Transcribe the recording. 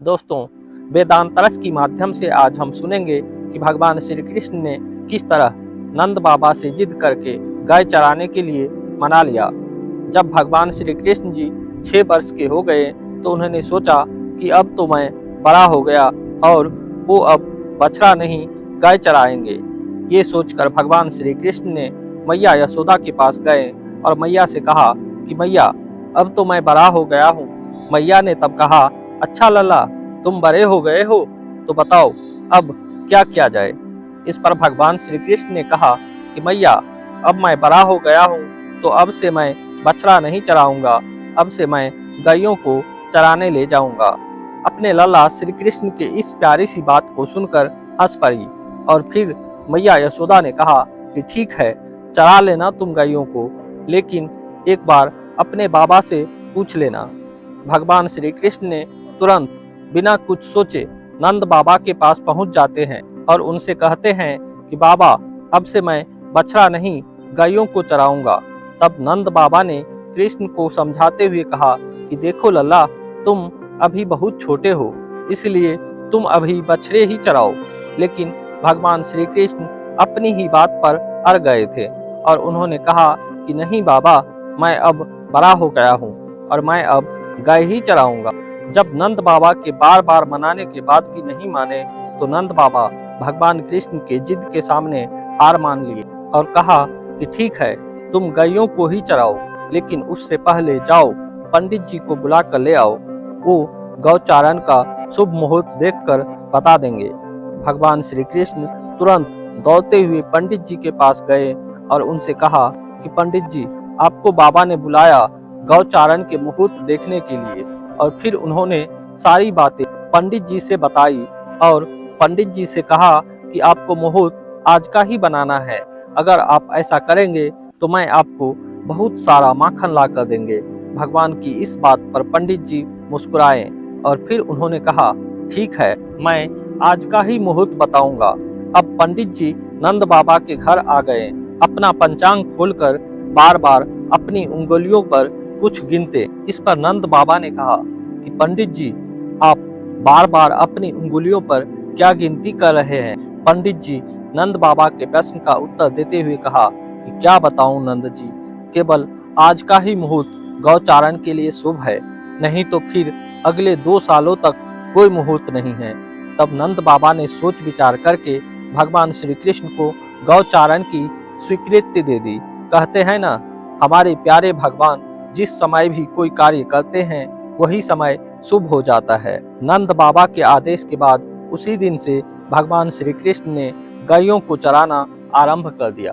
दोस्तों, वेदांत रस के माध्यम से आज हम सुनेंगे कि भगवान श्री कृष्ण ने किस तरह नंद बाबा से जिद करके गाय चराने के लिए मना लिया। जब भगवान श्री कृष्ण जी 6 वर्ष के हो गए तो उन्होंने सोचा कि अब तो मैं बड़ा हो गया और वो अब बछड़ा नहीं गाय चराएंगे। ये सोचकर भगवान श्री कृष्ण ने मैया यशोदा के पास गए और मैया से कहा कि मैया, अब तो मैं बड़ा हो गया हूँ। मैया ने तब कहा, अच्छा लल्ला, तुम बड़े हो गए हो तो बताओ अब क्या किया जाए। इस पर भगवान श्री कृष्ण ने कहा कि मैया, अब मैं बड़ा हो गया हूँ तो अब से मैं बछड़ा नहीं चराऊंगा, अब से मैं गायों को चराने ले जाऊंगा। अपने लल्ला श्री कृष्ण के इस प्यारी सी बात को सुनकर हंस पड़ी और फिर मैया यशोदा ने कहा कि ठीक है, चरा लेना तुम गायों को, लेकिन एक बार अपने बाबा से पूछ लेना। भगवान श्री कृष्ण ने तुरंत बिना कुछ सोचे नंद बाबा के पास पहुंच जाते हैं और उनसे कहते हैं कि बाबा, अब से मैं बछड़ा नहीं गायों को चराऊंगा। तब नंद बाबा ने कृष्ण को समझाते हुए कहा कि देखो लल्ला, तुम अभी बहुत छोटे हो, इसलिए तुम अभी बछड़े ही चराओ। लेकिन भगवान श्री कृष्ण अपनी ही बात पर अड़ गए थे और उन्होंने कहा कि नहीं बाबा, मैं अब बड़ा हो गया हूँ और मैं अब गाय ही चराऊंगा। जब नंद बाबा के बार बार मनाने के बाद भी नहीं माने तो नंद बाबा भगवान कृष्ण के जिद के सामने हार मान लिए और कहा कि ठीक है, तुम गायों को ही चराओ, लेकिन उससे पहले जाओ पंडित जी को बुला कर ले आओ, वो गौचारण का शुभ मुहूर्त देखकर बता देंगे। भगवान श्री कृष्ण तुरंत दौड़ते हुए पंडित जी के पास गए और उनसे कहा कि पंडित जी, आपको बाबा ने बुलाया गौचारण के मुहूर्त देखने के लिए। और फिर उन्होंने सारी बातें पंडित जी से बताई और पंडित जी से कहा कि आपको मुहूर्त आज का ही बनाना है, अगर आप ऐसा करेंगे तो मैं आपको बहुत सारा माखन ला कर देंगे। भगवान की इस बात पर पंडित जी मुस्कुराए और फिर उन्होंने कहा ठीक है, मैं आज का ही मुहूर्त बताऊंगा। अब पंडित जी नंद बाबा के घर आ गए। अपना पंचांग खोलकर बार बार अपनी उंगलियों पर कुछ गिनते। इस पर नंद बाबा ने कहा कि पंडित जी, आप बार बार अपनी उंगलियों पर क्या गिनती कर रहे हैं। पंडित जी नंद बाबा के प्रश्न का उत्तर देते हुए कहा कि क्या बताऊं नंद जी, केवल आज का ही मुहूर्त गौचारण के लिए शुभ है, नहीं तो फिर अगले 2 सालों तक कोई मुहूर्त नहीं है। तब नंद बाबा ने सोच विचार करके भगवान श्री कृष्ण को गौचारण की स्वीकृति दे दी। कहते हैं ना, हमारे प्यारे भगवान जिस समय भी कोई कार्य करते हैं वही समय शुभ हो जाता है। नंद बाबा के आदेश के बाद उसी दिन से भगवान श्री कृष्ण ने गायों को चराना आरंभ कर दिया।